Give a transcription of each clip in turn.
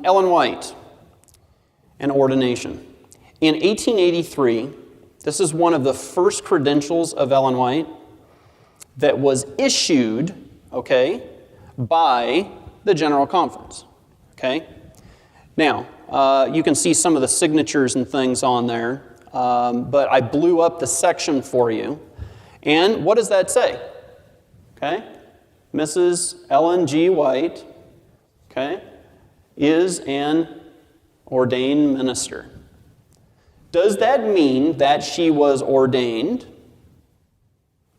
Ellen White and ordination. In 1883, this is one of the first credentials of Ellen White that was issued, okay, by the General Conference, okay? Now, you can see some of the signatures and things on there, but I blew up the section for you. And what does that say? Okay? Mrs. Ellen G. White, okay, is an ordained minister. Does that mean that she was ordained?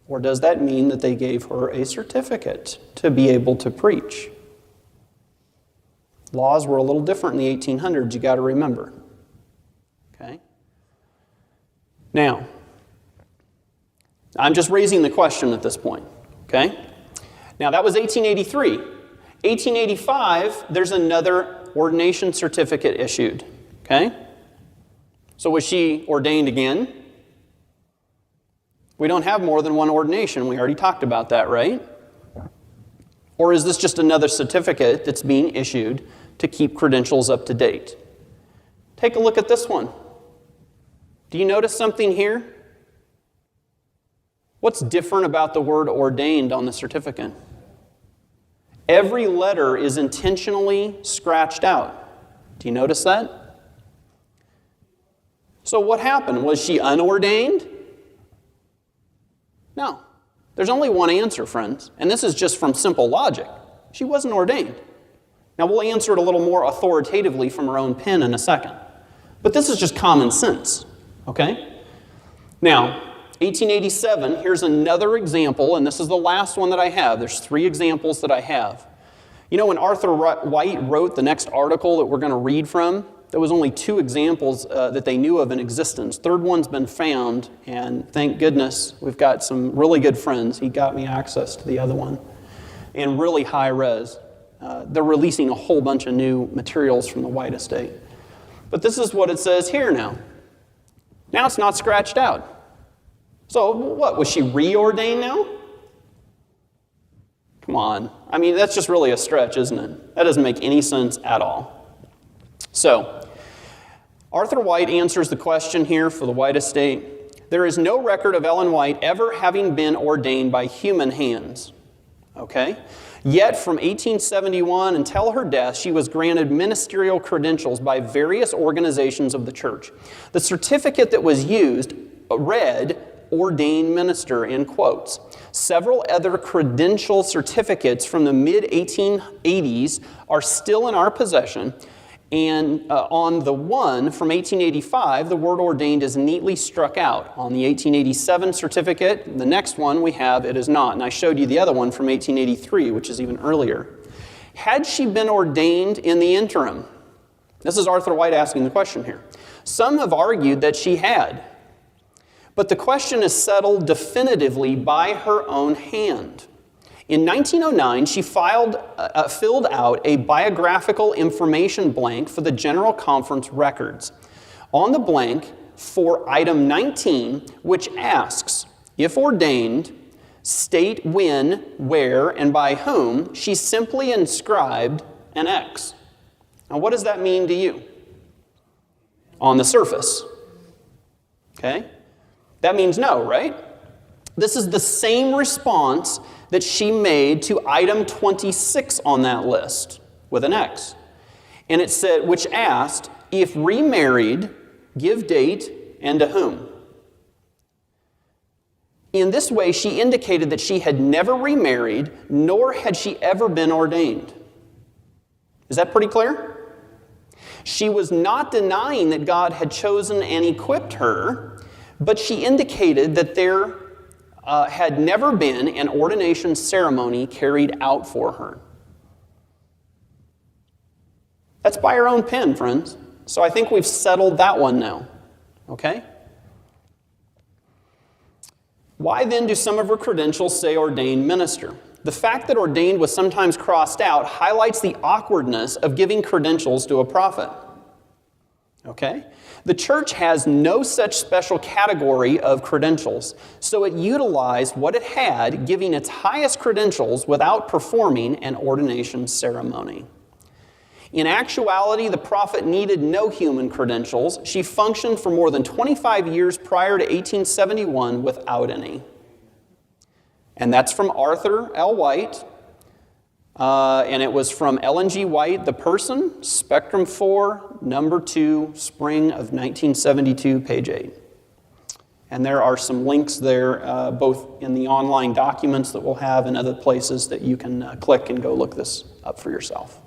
Or does that mean that they gave her a certificate to be able to preach? Laws were a little different in the 1800s, you got to remember. Okay? Now, I'm just raising the question at this point. Okay? Now, that was 1883. 1885, there's another ordination certificate issued. Okay? So was she ordained again? We don't have more than one ordination. We already talked about that, right? Or is this just another certificate that's being issued to keep credentials up to date? Take a look at this one. Do you notice something here? What's different about the word ordained on the certificate? Every letter is intentionally scratched out. Do you notice that? So what happened? Was she unordained? No. There's only one answer, friends, and this is just from simple logic. She wasn't ordained. Now, we'll answer it a little more authoritatively from her own pen in a second. But this is just common sense, okay? Now, 1887, here's another example, and this is the last one that I have. There's 3 examples that I have. You know, when Arthur White wrote the next article that we're going to read from, there was only 2 examples that they knew of in existence. Third one's been found, and thank goodness we've got some really good friends. He got me access to the other one in really high res. They're releasing a whole bunch of new materials from the White estate. But this is what it says here now. Now it's not scratched out. So what, was she reordained now? Come on. I mean, that's just really a stretch, isn't it? That doesn't make any sense at all. So, Arthur White answers the question here for the White estate. There is no record of Ellen White ever having been ordained by human hands. Okay? Yet from 1871 until her death, she was granted ministerial credentials by various organizations of the church. The certificate that was used read, ordained minister, in quotes. Several other credential certificates from the mid-1880s are still in our possession. And on the one from 1885, the word ordained is neatly struck out. On the 1887 certificate, the next one we have, it is not. And I showed you the other one from 1883, which is even earlier. Had she been ordained in the interim? This is Arthur White asking the question here. Some have argued that she had. But the question is settled definitively by her own hand. In 1909, she filled out a biographical information blank for the General Conference records. On the blank, for item 19, which asks, if ordained, state when, where, and by whom, she simply inscribed an X. Now, what does that mean to you? On the surface. Okay? That means no, right? This is the same response that she made to item 26 on that list with an X. And it said, which asked, if remarried, give date and to whom. In this way, she indicated that she had never remarried, nor had she ever been ordained. Is that pretty clear? She was not denying that God had chosen and equipped her, but she indicated that there had never been an ordination ceremony carried out for her. That's by her own pen, friends. So I think we've settled that one now. Okay? Why then do some of her credentials say ordained minister? The fact that ordained was sometimes crossed out highlights the awkwardness of giving credentials to a prophet. Okay? The church has no such special category of credentials, so it utilized what it had, giving its highest credentials without performing an ordination ceremony. In actuality, the prophet needed no human credentials. She functioned for more than 25 years prior to 1871 without any. And that's from Arthur L. White. And it was from Ellen G. White, The Person, Spectrum 4, number 2, spring of 1972, page 8. And there are some links there, both in the online documents that we'll have and other places that you can click and go look this up for yourself.